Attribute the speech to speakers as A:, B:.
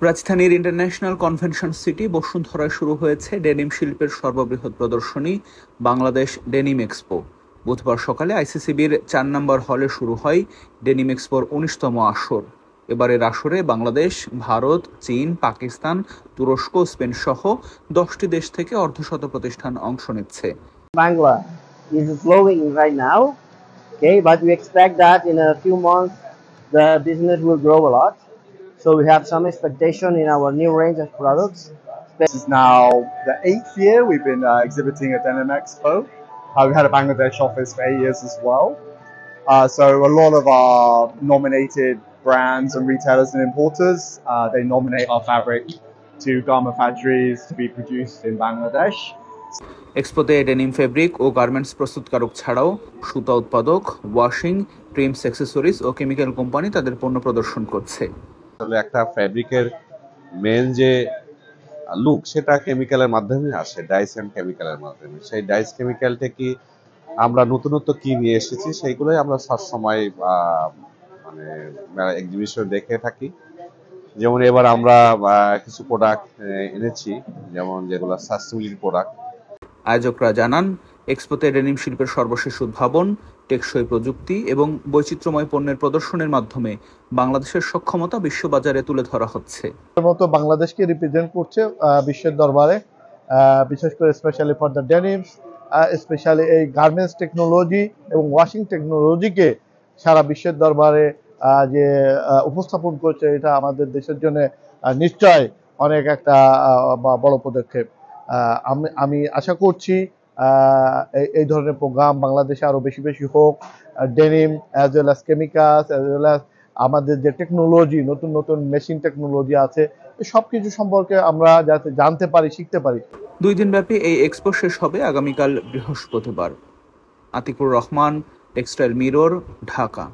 A: রাজধানীর international convention city বসুন্ধরায় শুরু হয়েছে ডেনিম শিল্পের সর্ববৃহৎ প্রদর্শনী বাংলাদেশ ডেনিম এক্সপো। বুধবার সকালে আইসিসিবির ৪ নম্বর হলে শুরু হয় ডেনিম এক্সপোর ১৯তম আসর। এবারের আসরে বাংলাদেশ, ভারত, চীন, পাকিস্তান, তুরস্ক, স্পেন সহ ১০টি দেশ থেকে অর্ধশত প্রতিষ্ঠান অংশ নিচ্ছে।
B: Bangla is slowing right now, okay, but we expect that in a few months the business will grow a lot. So we have some expectation in our new range of products.
C: This is now the 8th year we've been exhibiting at Denim Expo. We've had a Bangladesh office for 8 years as well. So a lot of our nominated brands and retailers and importers, they nominate our fabric to garment factories to be produced in Bangladesh.
A: এক্সপোতে denim fabric ও garments প্রস্তুতকারক ছাড়াও সুতা উৎপাদক, washing, trims, accessories ও chemical company তাদের পণ্য প্রদর্শন করছে।
D: আসলে একটা ফ্যাব্রিকের মেন যে লুক সেটা কেমিক্যালের মাধ্যমে আসে, ডাইস এন্ড কেমিক্যালের মাধ্যমে। সেই ডাইস কেমিক্যাল থেকে আমরা নতুনত্ব কি নিয়ে এসেছি সেইগুলোই আমরা সবসময় মানে এক্সিবিশন দেখে থাকি। যেমন এবার আমরা কিছু প্রোডাক্ট এনেছি, যেমন যেগুলো সাস্টেইনেবল প্রোডাক্ট।
A: আয়োজকরা জানান, এক্সপোতে ডেনিম শিল্পের সর্বশেষ উদ্ভাবন, টেকসই প্রযুক্তি এবং বৈচিত্র্যময় পণ্যের প্রদর্শনের মাধ্যমে বাংলাদেশের সক্ষমতা বিশ্ববাজারে তুলে ধরা হচ্ছে।
E: মতো বাংলাদেশকে রিপ্রেজেন্ট করছে বিশ্বের দরবারে, বিশেষ করে specially for the denims, specially এই গার্মেন্টস টেকনোলজি এবং ওয়াশিং টেকনোলজিকে সারা বিশ্বের দরবারে যে উপস্থাপন করছে, এটা আমাদের দেশের জন্য নিশ্চয় অনেক একটা বড় পদক্ষেপ। আমি আশা করছি এই ধরনের প্রোগ্রাম বাংলাদেশে আরো বেশি বেশি হোক। Denim as well as chemicals, as well as আমাদের যে টেকনোলজি, নতুন নতুন মেশিন টেকনোলজি আছে, সব কিছু সম্পর্কে আমরা যাতে জানতে পারি, শিখতে পারি।
A: 2 দিনব্যাপী এই এক্সপো শেষ হবে আগামীকাল বৃহস্পতিবার। Atiqur Rahman, Textile Mirror, Dhaka.